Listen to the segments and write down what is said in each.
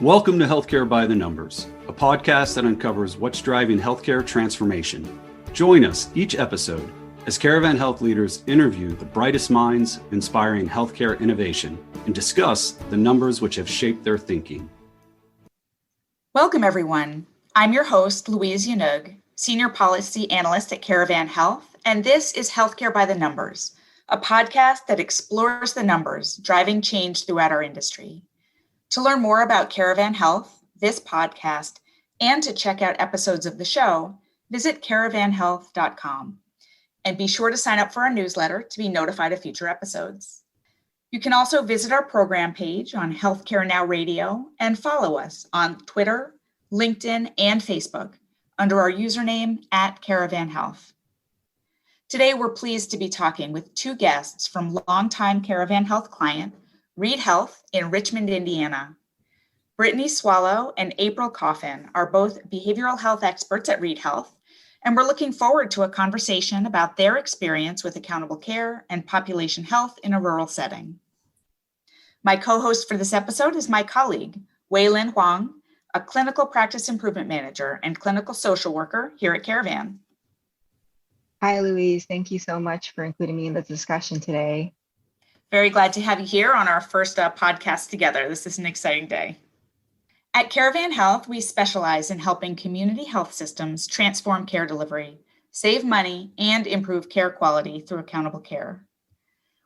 Welcome to Healthcare by the Numbers, a podcast that uncovers what's driving healthcare transformation. Join us each episode as Caravan Health leaders interview the brightest minds inspiring healthcare innovation and discuss the numbers which have shaped their thinking. Welcome, everyone. I'm your host, Louise Yinug, Senior Policy Analyst at Caravan Health, and this is Healthcare by the Numbers, a podcast that explores the numbers driving change throughout our industry. To learn more about Caravan Health, this podcast, and to check out episodes of the show, visit caravanhealth.com. And be sure to sign up for our newsletter to be notified of future episodes. You can also visit our program page on Healthcare Now Radio and follow us on Twitter, LinkedIn, and Facebook under our username @CaravanHealth. Today, we're pleased to be talking with two guests from longtime Caravan Health client, Reid Health in Richmond, Indiana. Britany Swallow and April Coffin are both behavioral health experts at Reid Health, and we're looking forward to a conversation about their experience with accountable care and population health in a rural setting. My co-host for this episode is my colleague, Wei-Lin Huang, a clinical practice improvement manager and clinical social worker here at Caravan. Hi, Louise. Thank you so much for including me in the discussion today. Very glad to have you here on our first podcast together. This is an exciting day. At Caravan Health, we specialize in helping community health systems transform care delivery, save money, and improve care quality through accountable care.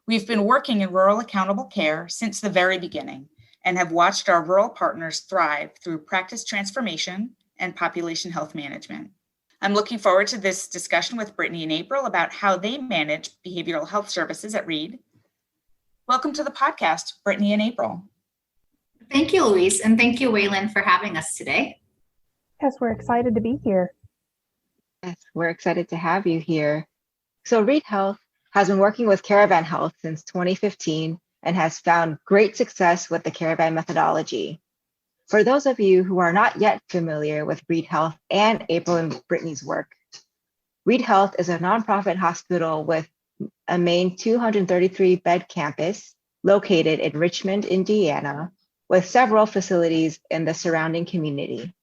We've been working in rural accountable care since the very beginning and have watched our rural partners thrive through practice transformation and population health management. I'm looking forward to this discussion with Britany and April about how they manage behavioral health services at Reid. Welcome to the podcast, Britany and April. Thank you, Louise, and thank you, Wei-Lin, for having us today. Yes, we're excited to be here. Yes, we're excited to have you here. So Reid Health has been working with Caravan Health since 2015 and has found great success with the Caravan methodology. For those of you who are not yet familiar with Reid Health and April and Britany's work, Reid Health is a nonprofit hospital with a main 233-bed campus located in Richmond, Indiana, with several facilities in the surrounding community.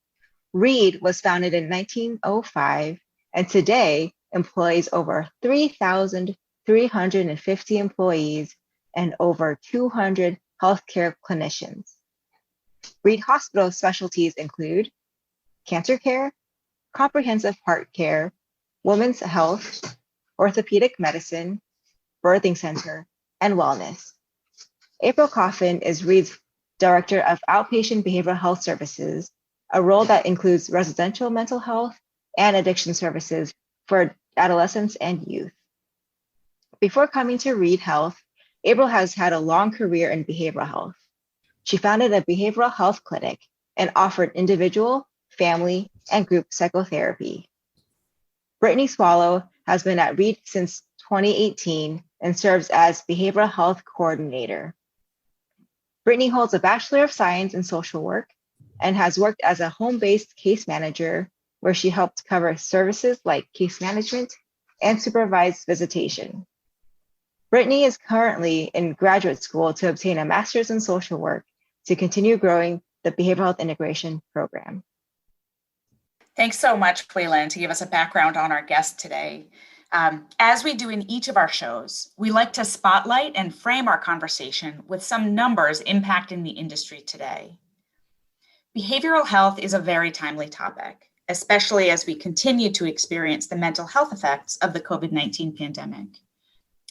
Reid was founded in 1905 and today employs over 3,350 employees and over 200 healthcare clinicians. Reid Hospital specialties include cancer care, comprehensive heart care, women's health, orthopedic medicine, birthing center, and wellness. April Coffin is Reid's Director of Outpatient Behavior Health Services, a role that includes residential mental health and addiction services for adolescents and youth. Before coming to Reid Health, April has had a long career in behavioral health. She founded a behavioral health clinic and offered individual, family, and group psychotherapy. Britany Swallow has been at Reid since 2018 and serves as Behavioral Health Coordinator. Britany holds a Bachelor of Science in Social Work and has worked as a home-based case manager where she helped cover services like case management and supervised visitation. Britany is currently in graduate school to obtain a Master's in Social Work to continue growing the Behavioral Health Integration Program. Thanks so much, Wei-Lin, to give us a background on our guest today. As we do in each of our shows, we like to spotlight and frame our conversation with some numbers impacting the industry today. Behavioral health is a very timely topic, especially as we continue to experience the mental health effects of the COVID-19 pandemic.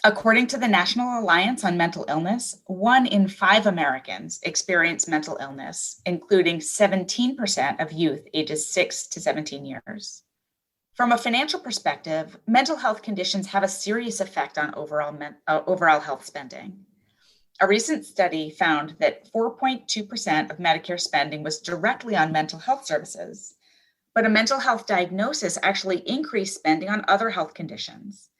According to the National Alliance on Mental Illness, 1 in 5 Americans experience mental illness, including 17% of youth ages 6 to 17 years. From a financial perspective, mental health conditions have a serious effect on overall health spending. A recent study found that 4.2% of Medicare spending was directly on mental health services, but a mental health diagnosis actually increased spending on other health conditions,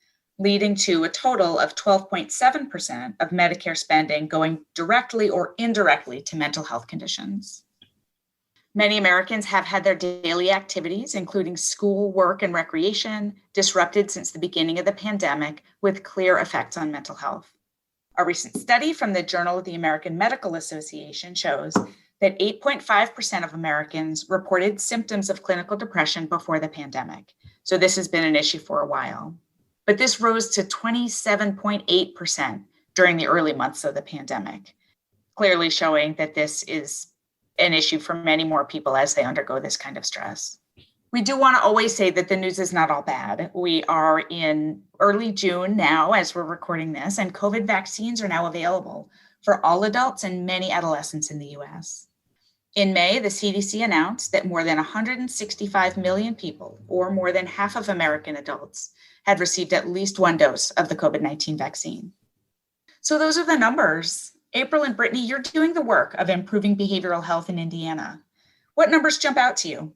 leading to a total of 12.7% of Medicare spending going directly or indirectly to mental health conditions. Many Americans have had their daily activities, including school, work, and recreation, disrupted since the beginning of the pandemic, with clear effects on mental health. A recent study from the Journal of the American Medical Association shows that 8.5% of Americans reported symptoms of clinical depression before the pandemic. So this has been an issue for a while. But this rose to 27.8% during the early months of the pandemic, clearly showing that this is an issue for many more people as they undergo this kind of stress. We do want to always say that the news is not all bad. We are in early June now as we're recording this, and COVID vaccines are now available for all adults and many adolescents in the US. In May, the CDC announced that more than 165 million people, or more than half of American adults, had received at least one dose of the COVID-19 vaccine. So those are the numbers. April and Britany, you're doing the work of improving behavioral health in Indiana. What numbers jump out to you?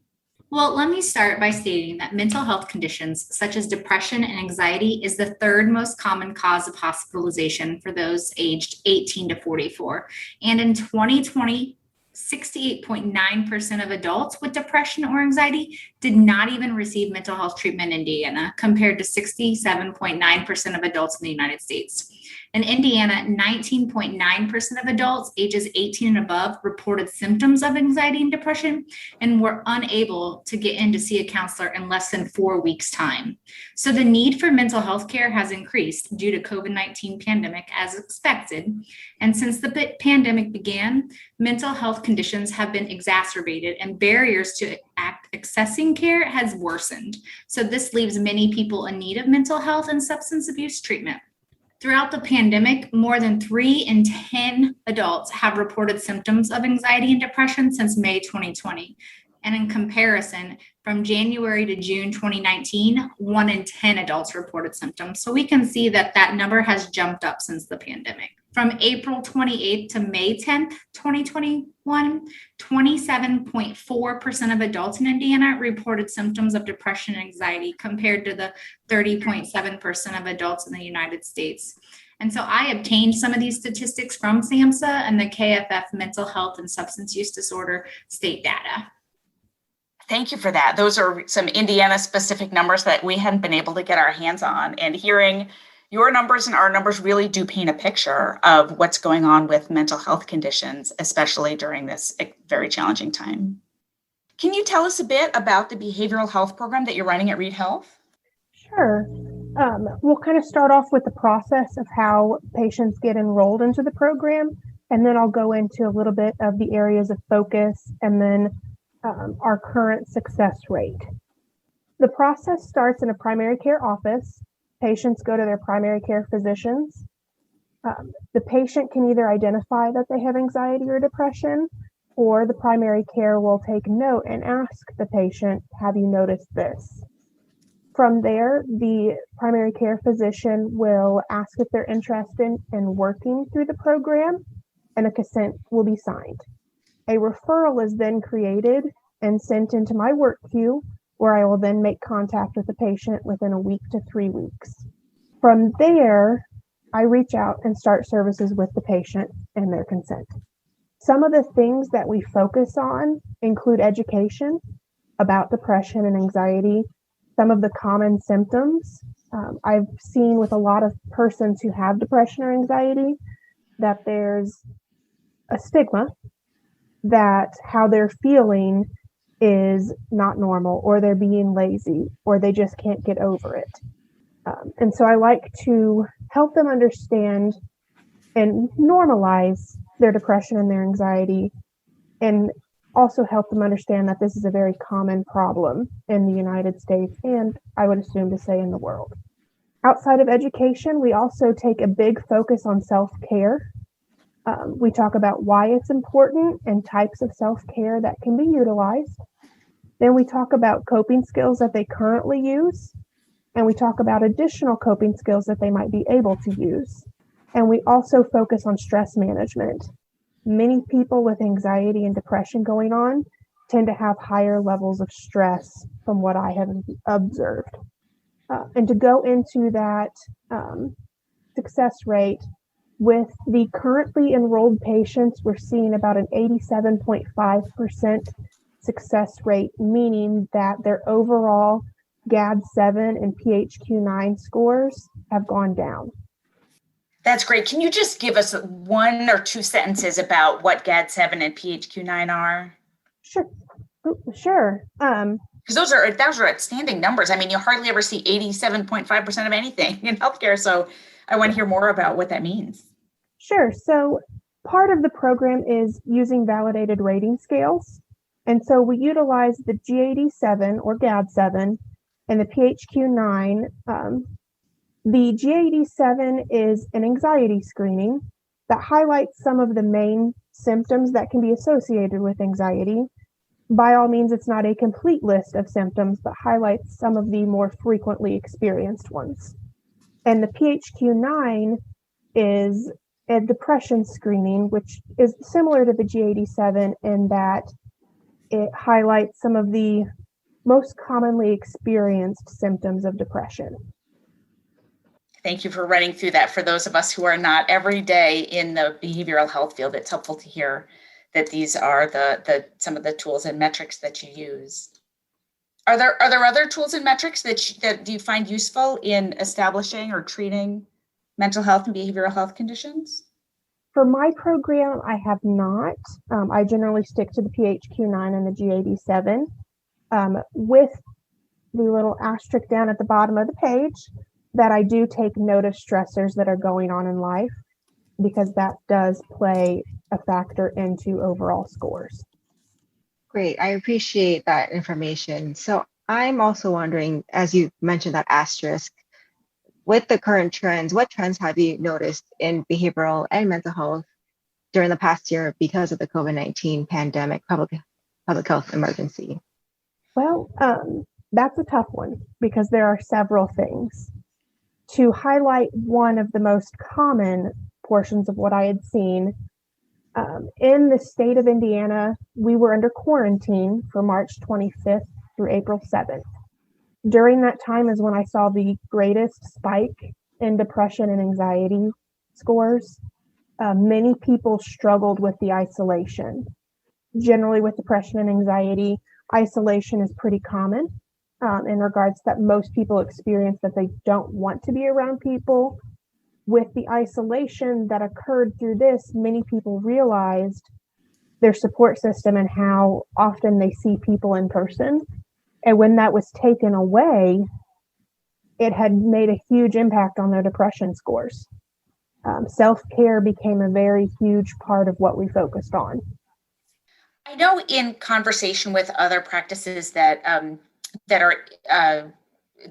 Well, let me start by stating that mental health conditions such as depression and anxiety is the third most common cause of hospitalization for those aged 18 to 44. And in 2020, 68.9% of adults with depression or anxiety did not even receive mental health treatment in Indiana, compared to 67.9% of adults in the United States. In Indiana, 19.9% of adults ages 18 and above reported symptoms of anxiety and depression and were unable to get in to see a counselor in less than 4 weeks' time. So the need for mental health care has increased due to COVID-19 pandemic as expected. And since the pandemic began, mental health conditions have been exacerbated and barriers to accessing care has worsened. So this leaves many people in need of mental health and substance abuse treatment. Throughout the pandemic, more than 3 in 10 adults have reported symptoms of anxiety and depression since May 2020. And in comparison, from January to June 2019, 1 in 10 adults reported symptoms. So we can see that that number has jumped up since the pandemic. From April 28th to May 10th, 2021, 27.4% of adults in Indiana reported symptoms of depression and anxiety, compared to the 30.7% of adults in the United States. And so I obtained some of these statistics from SAMHSA and the KFF Mental Health and Substance Use Disorder state data. Thank you for that. Those are some Indiana-specific numbers that we hadn't been able to get our hands on, and hearing your numbers and our numbers really do paint a picture of what's going on with mental health conditions, especially during this very challenging time. Can you tell us a bit about the behavioral health program that you're running at Reid Health? Sure. We'll kind of start off with the process of how patients get enrolled into the program, and then I'll go into a little bit of the areas of focus and then our current success rate. The process starts in a primary care office. Patients go to their primary care physicians. The patient can either identify that they have anxiety or depression, or the primary care will take note and ask the patient, "Have you noticed this?" From there, the primary care physician will ask if they're interested in working through the program, and a consent will be signed. A referral is then created and sent into my work queue, where I will then make contact with the patient within a week to 3 weeks. From there, I reach out and start services with the patient and their consent. Some of the things that we focus on include education about depression and anxiety, some of the common symptoms. I've seen with a lot of persons who have depression or anxiety that there's a stigma that how they're feeling is not normal, or they're being lazy, or they just can't get over it. And so I like to help them understand and normalize their depression and their anxiety, and also help them understand that this is a very common problem in the United States, and I would assume to say in the world. Outside of education, we also take a big focus on self-care. We talk about why it's important and types of self-care that can be utilized. Then we talk about coping skills that they currently use, and we talk about additional coping skills that they might be able to use. And we also focus on stress management. Many people with anxiety and depression going on tend to have higher levels of stress from what I have observed. And to go into that success rate, with the currently enrolled patients, we're seeing about an 87.5% success rate, meaning that their overall GAD-7 and PHQ-9 scores have gone down. That's great. Can you just give us one or two sentences about what GAD-7 and PHQ-9 are? Sure. Because those are outstanding numbers. I mean, you hardly ever see 87.5% of anything in healthcare. So I want to hear more about what that means. Sure. So part of the program is using validated rating scales. And so we utilize the GAD-7 or GAD-7 and the PHQ-9. The GAD-7 is an anxiety screening that highlights some of the main symptoms that can be associated with anxiety. By all means, it's not a complete list of symptoms, but highlights some of the more frequently experienced ones. And the PHQ-9 is a depression screening, which is similar to the GAD-7 in that it highlights some of the most commonly experienced symptoms of depression. Thank you for running through that. For those of us who are not every day in the behavioral health field, it's helpful to hear that these are some of the tools and metrics that you use. Are there other tools and metrics that you find useful in establishing or treating mental health and behavioral health conditions? For my program, I have not. I generally stick to the PHQ-9 and the GAD-7 with the little asterisk down at the bottom of the page that I do take note of stressors that are going on in life, because that does play a factor into overall scores. Great. I appreciate that information. So I'm also wondering, as you mentioned that asterisk, with the current trends, what trends have you noticed in behavioral and mental health during the past year because of the COVID-19 pandemic, public health emergency? Well, that's a tough one because there are several things. To highlight one of the most common portions of what I had seen, in the state of Indiana, we were under quarantine for March 25th through April 7th. During that time is when I saw the greatest spike in depression and anxiety scores. Many people struggled with the isolation. Generally with depression and anxiety, isolation is pretty common in regards that most people experience that they don't want to be around people. With the isolation that occurred through this, many people realized their support system and how often they see people in person. And when that was taken away, it had made a huge impact on their depression scores. Self-care became a very huge part of what we focused on. I know in conversation with other practices that are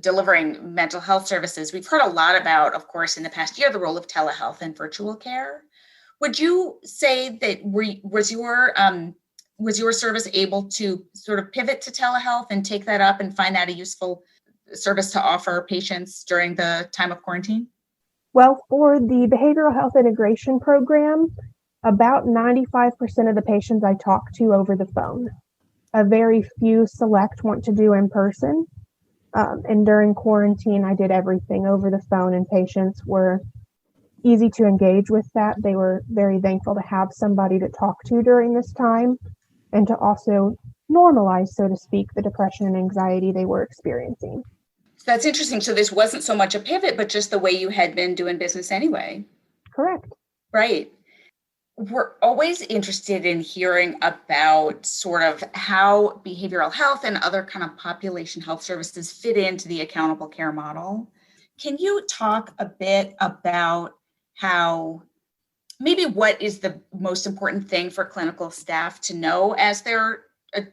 delivering mental health services, we've heard a lot about, of course, in the past year, the role of telehealth and virtual care. Would you say that was your service able to sort of pivot to telehealth and take that up and find that a useful service to offer patients during the time of quarantine? Well, for the behavioral health integration program, about 95% of the patients I talk to over the phone. A very few select want to do in person. And during quarantine, I did everything over the phone, and patients were easy to engage with that. They were very thankful to have somebody to talk to during this time and to also normalize, so to speak, the depression and anxiety they were experiencing. So that's interesting. So this wasn't so much a pivot, but just the way you had been doing business anyway. Correct. Right. We're always interested in hearing about sort of how behavioral health and other kind of population health services fit into the accountable care model. Can you talk a bit about how maybe what is the most important thing for clinical staff to know as they're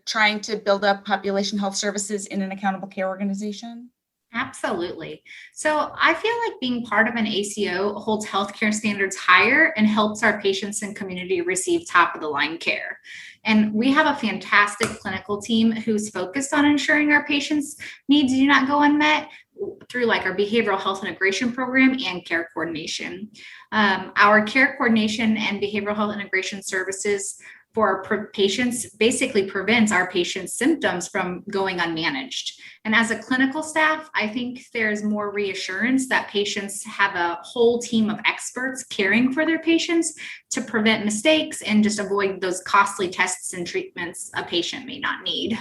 trying to build up population health services in an accountable care organization? Absolutely. So I feel like being part of an ACO holds healthcare standards higher and helps our patients and community receive top of the line care. And we have a fantastic clinical team who's focused on ensuring our patients' needs do not go unmet through like our behavioral health integration program and care coordination. Our care coordination and behavioral health integration services for our patients basically prevents our patients' symptoms from going unmanaged. And as a clinical staff, I think there's more reassurance that patients have a whole team of experts caring for their patients to prevent mistakes and just avoid those costly tests and treatments a patient may not need.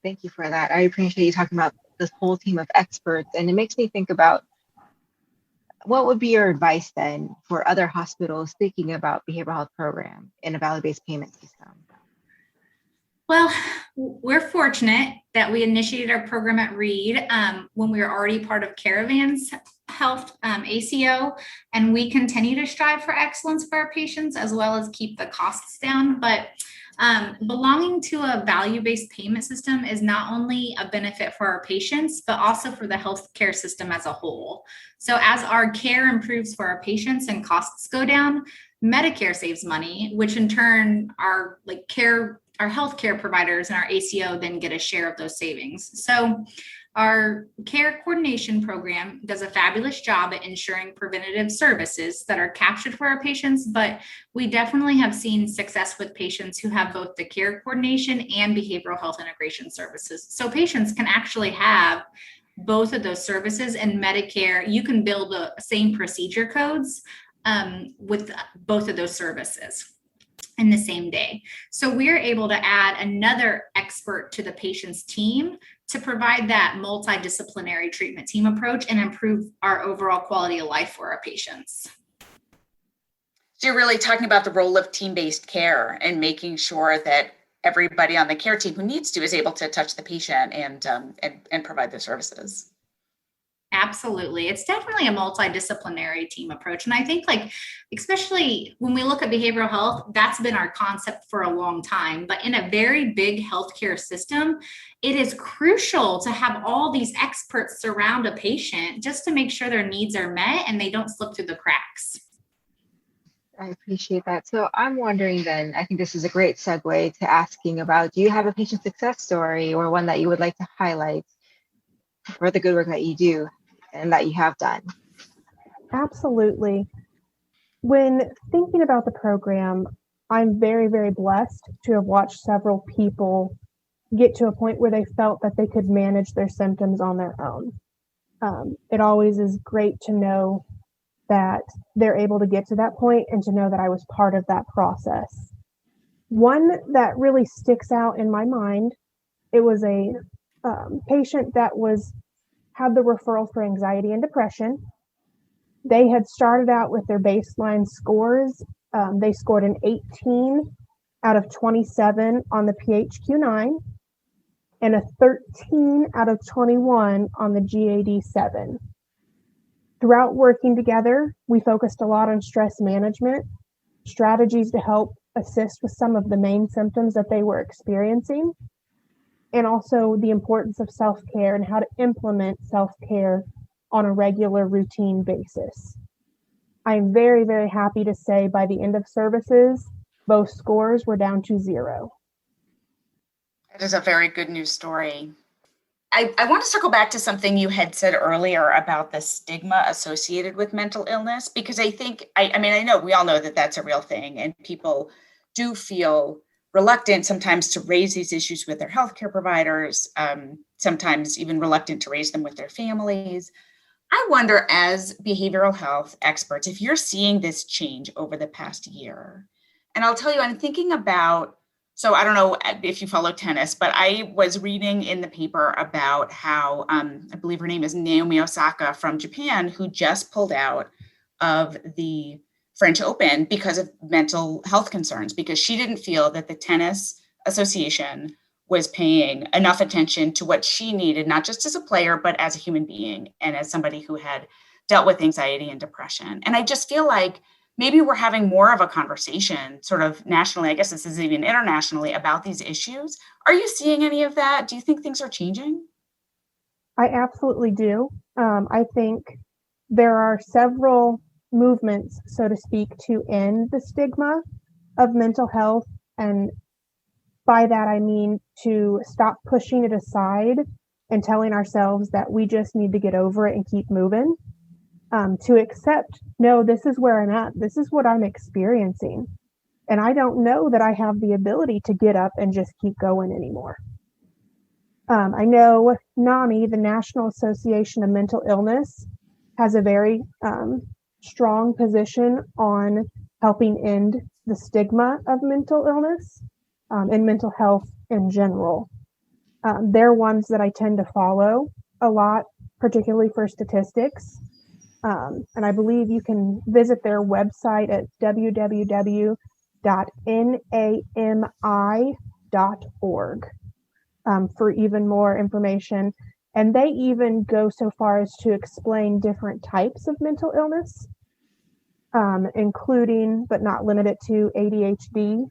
Thank you for that. I appreciate you talking about this whole team of experts. And it makes me think about what would be your advice then for other hospitals thinking about behavioral health program in a value-based payment system? Well, we're fortunate that we initiated our program at Reid when we were already part of Caravan's Health ACO, and we continue to strive for excellence for our patients as well as keep the costs down. But belonging to a value-based payment system is not only a benefit for our patients, but also for the healthcare system as a whole. So as our care improves for our patients and costs go down, Medicare saves money, which in turn our healthcare providers and our ACO then get a share of those savings. So our care coordination program does a fabulous job at ensuring preventative services that are captured for our patients, but we definitely have seen success with patients who have both the care coordination and behavioral health integration services. So patients can actually have both of those services, and Medicare, you can bill the same procedure codes with both of those services in the same day. So we're able to add another expert to the patient's team to provide that multidisciplinary treatment team approach and improve our overall quality of life for our patients. So you're really talking about the role of team-based care and making sure that everybody on the care team who needs to is able to touch the patient and provide the services. Absolutely. It's definitely a multidisciplinary team approach. And I think especially when we look at behavioral health, that's been our concept for a long time. But in a very big healthcare system, it is crucial to have all these experts surround a patient just to make sure their needs are met and they don't slip through the cracks. I appreciate that. So I'm wondering then, I think this is a great segue to asking about, do you have a patient success story or one that you would like to highlight for the good work that you do and that you have done? Absolutely. When thinking about the program, I'm very, very blessed to have watched several people get to a point where they felt that they could manage their symptoms on their own. It always is great to know that they're able to get to that point and to know that I was part of that process. One that really sticks out in my mind, it was a patient that had the referral for anxiety and depression. They had started out with their baseline scores. They scored an 18 out of 27 on the PHQ-9 and a 13 out of 21 on the GAD-7. Throughout working together, we focused a lot on stress management, strategies to help assist with some of the main symptoms that they were experiencing, and also the importance of self-care and how to implement self-care on a regular routine basis. I'm very, very happy to say by the end of services, both scores were down to 0. It is a very good news story. I want to circle back to something you had said earlier about the stigma associated with mental illness, because I think, I know we all know that that's a real thing, and people do feel reluctant sometimes to raise these issues with their healthcare providers, sometimes even reluctant to raise them with their families. I wonder, as behavioral health experts, if you're seeing this change over the past year. And I'll tell you, I'm thinking about, so I don't know if you follow tennis, but I was reading in the paper about how, I believe her name is Naomi Osaka from Japan, who just pulled out of the French Open because of mental health concerns, because she didn't feel that the tennis association was paying enough attention to what she needed, not just as a player, but as a human being and as somebody who had dealt with anxiety and depression. And I just feel like maybe we're having more of a conversation sort of nationally, I guess this is even internationally, about these issues. Are you seeing any of that? Do you think things are changing? I absolutely do. I think there are several movements, so to speak, to end the stigma of mental health. And by that, I mean to stop pushing it aside and telling ourselves that we just need to get over it and keep moving. To accept, no, this is where I'm at. This is what I'm experiencing. And I don't know that I have the ability to get up and just keep going anymore. I know NAMI, the National Association of Mental Illness, has a very strong position on helping end the stigma of mental illness and mental health in general. They're ones that I tend to follow a lot, particularly for statistics. And I believe you can visit their website at www.nami.org for even more information. And they even go so far as to explain different types of mental illness, including but not limited to ADHD,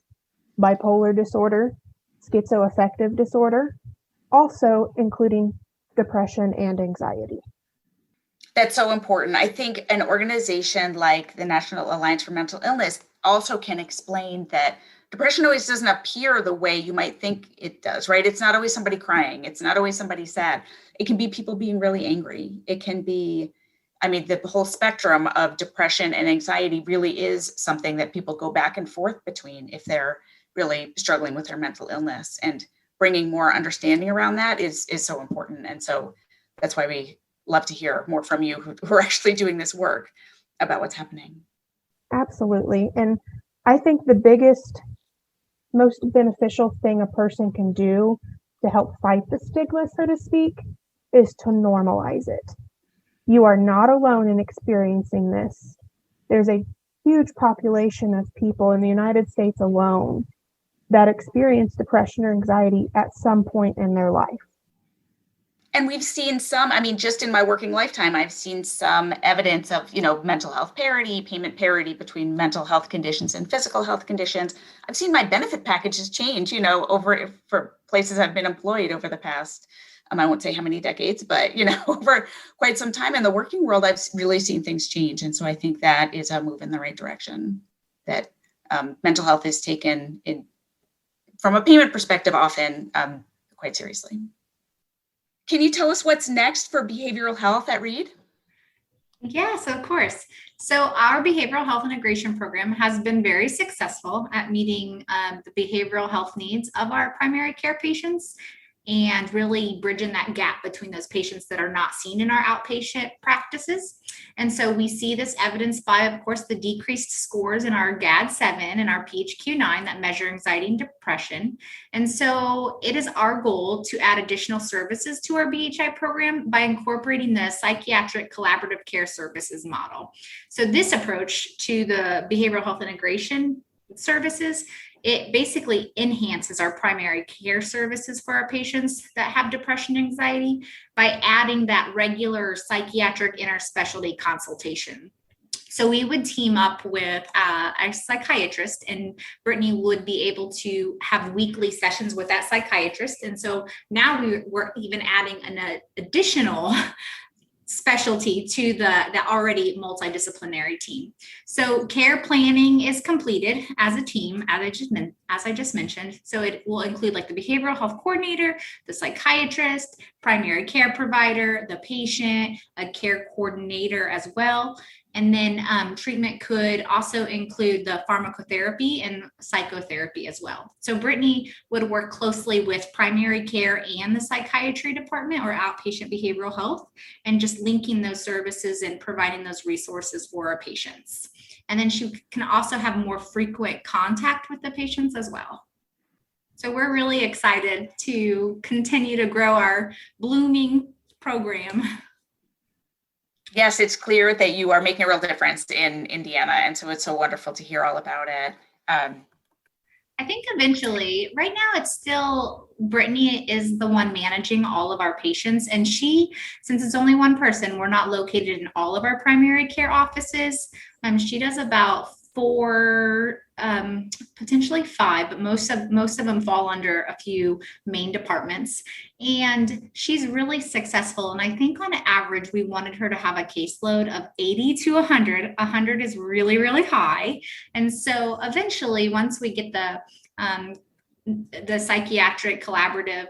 bipolar disorder, schizoaffective disorder, also including depression and anxiety. That's so important. I think an organization like the National Alliance for Mental Illness also can explain that depression always doesn't appear the way you might think it does, right? It's not always somebody crying. It's not always somebody sad. It can be people being really angry. It can be, the whole spectrum of depression and anxiety really is something that people go back and forth between if they're really struggling with their mental illness, and bringing more understanding around that is so important. And so that's why we love to hear more from you who are actually doing this work about what's happening. Absolutely. And I think the biggest, most beneficial thing a person can do to help fight the stigma, so to speak, is to normalize it. You are not alone in experiencing this. There's a huge population of people in the United States alone that experience depression or anxiety at some point in their life. And we've seen some, just in my working lifetime, I've seen some evidence of, mental health parity, payment parity between mental health conditions and physical health conditions. I've seen my benefit packages change, over for places I've been employed over the past, I won't say how many decades, but, over quite some time in the working world, I've really seen things change. And so I think that is a move in the right direction, that mental health is taken from a payment perspective often quite seriously. Can you tell us what's next for behavioral health at Reid? Yes, of course. So our behavioral health integration program has been very successful at meeting the behavioral health needs of our primary care patients, and really bridging that gap between those patients that are not seen in our outpatient practices. And so we see this evidenced by, of course, the decreased scores in our GAD-7 and our PHQ-9 that measure anxiety and depression. And so it is our goal to add additional services to our BHI program by incorporating the psychiatric collaborative care services model. So this approach to the behavioral health integration services, it basically enhances our primary care services for our patients that have depression and anxiety by adding that regular psychiatric interspecialty consultation. So we would team up with a psychiatrist, and Britany would be able to have weekly sessions with that psychiatrist. And so now we're even adding an additional specialty to the already multidisciplinary team. So care planning is completed as a team, as I just mentioned. So it will include like the behavioral health coordinator, the psychiatrist, primary care provider, the patient, a care coordinator as well. And then treatment could also include the pharmacotherapy and psychotherapy as well. So Britany would work closely with primary care and the psychiatry department or outpatient behavioral health, and just linking those services and providing those resources for our patients. And then she can also have more frequent contact with the patients as well. So we're really excited to continue to grow our blooming program. Yes, it's clear that you are making a real difference in Indiana. And so it's so wonderful to hear all about it. I think eventually, right now it's still, Britany is the one managing all of our patients. And since it's only one person, we're not located in all of our primary care offices. She does about 4, potentially 5, but most of them fall under a few main departments. And she's really successful. And I think on average, we wanted her to have a caseload of 80 to 100. 100 is really, really high. And so eventually, once we get the psychiatric collaborative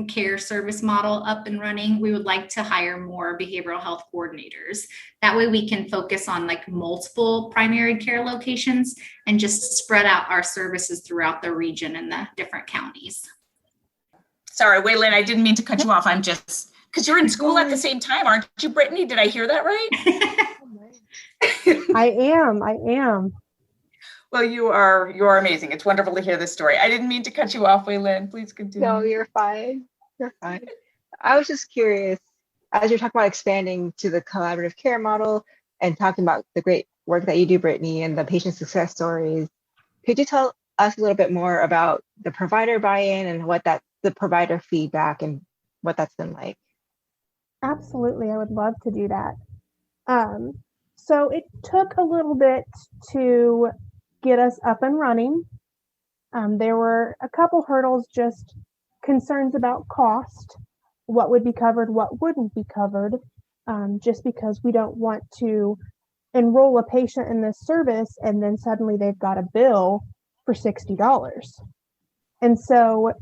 care service model up and running, we would like to hire more behavioral health coordinators. That way we can focus on like multiple primary care locations and just spread out our services throughout the region and the different counties. Sorry, Wei-Lin, I didn't mean to cut you off. I'm just, because you're in school at the same time, aren't you, Britany? Did I hear that right? I am. Well, you are amazing. It's wonderful to hear this story. I didn't mean to cut you off, Wei-Lin. Please continue. No, you're fine. I was just curious, as you're talking about expanding to the collaborative care model and talking about the great work that you do, Britany, and the patient success stories. Could you tell us a little bit more about the provider buy-in and the provider feedback and what that's been like? Absolutely, I would love to do that. So it took a little bit to get us up and running. There were a couple hurdles, just concerns about cost, what would be covered, what wouldn't be covered, just because we don't want to enroll a patient in this service and then suddenly they've got a bill for $60. And so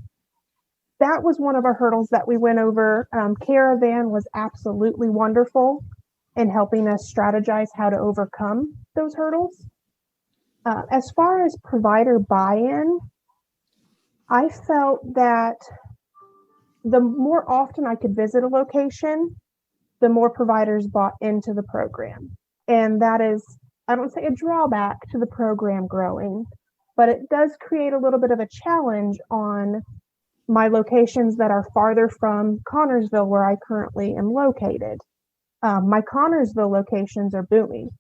that was one of our hurdles that we went over. Caravan was absolutely wonderful in helping us strategize how to overcome those hurdles. As far as provider buy-in, I felt that the more often I could visit a location, the more providers bought into the program. And that is, I don't say a drawback to the program growing, but it does create a little bit of a challenge on my locations that are farther from Connersville, where I currently am located. My Connersville locations are booming.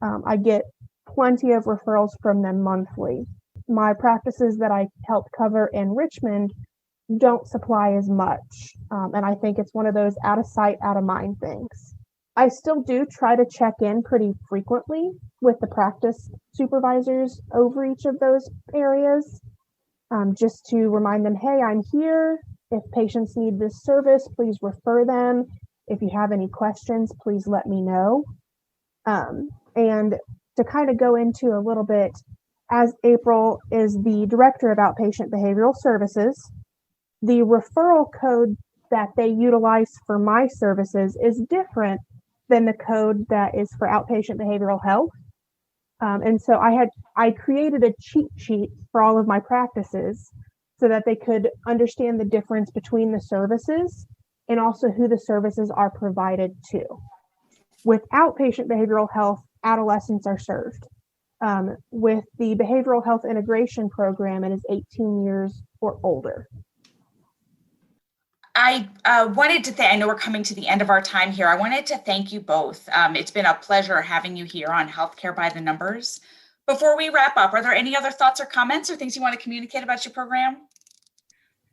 I get plenty of referrals from them monthly. My practices that I help cover in Richmond don't supply as much. And I think it's one of those out of sight, out of mind things. I still do try to check in pretty frequently with the practice supervisors over each of those areas, just to remind them, hey, I'm here. If patients need this service, please refer them. If you have any questions, please let me know. And to kind of go into a little bit, as April is the director of Outpatient Behavioral Services, the referral code that they utilize for my services is different than the code that is for Outpatient Behavioral Health. And so I created a cheat sheet for all of my practices so that they could understand the difference between the services and also who the services are provided to. With Outpatient Behavioral Health, adolescents are served. With the Behavioral Health Integration Program, it is 18 years or older. I wanted to I know we're coming to the end of our time here. I wanted to thank you both. It's been a pleasure having you here on Healthcare by the Numbers. Before we wrap up, are there any other thoughts or comments or things you want to communicate about your program?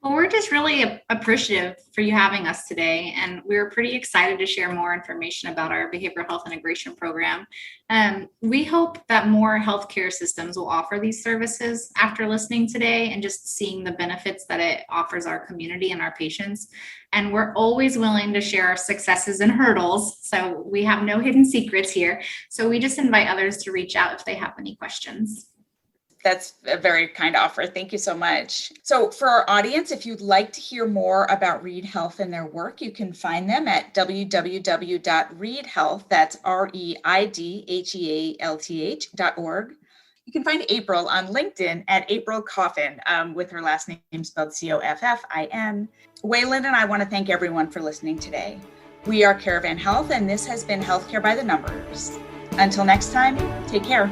Well, we're just really appreciative for you having us today, and we're pretty excited to share more information about our behavioral health integration program. We hope that more healthcare systems will offer these services after listening today and just seeing the benefits that it offers our community and our patients. And we're always willing to share our successes and hurdles, so we have no hidden secrets here. So we just invite others to reach out if they have any questions. That's a very kind offer. Thank you so much. So for our audience, if you'd like to hear more about Reid Health and their work, you can find them at www.reidhealth, that's ReidHealth.org. You can find April on LinkedIn at April Coffin, with her last name spelled Coffin. Wei-Lin and I want to thank everyone for listening today. We are Caravan Health, and this has been Healthcare by the Numbers. Until next time, take care.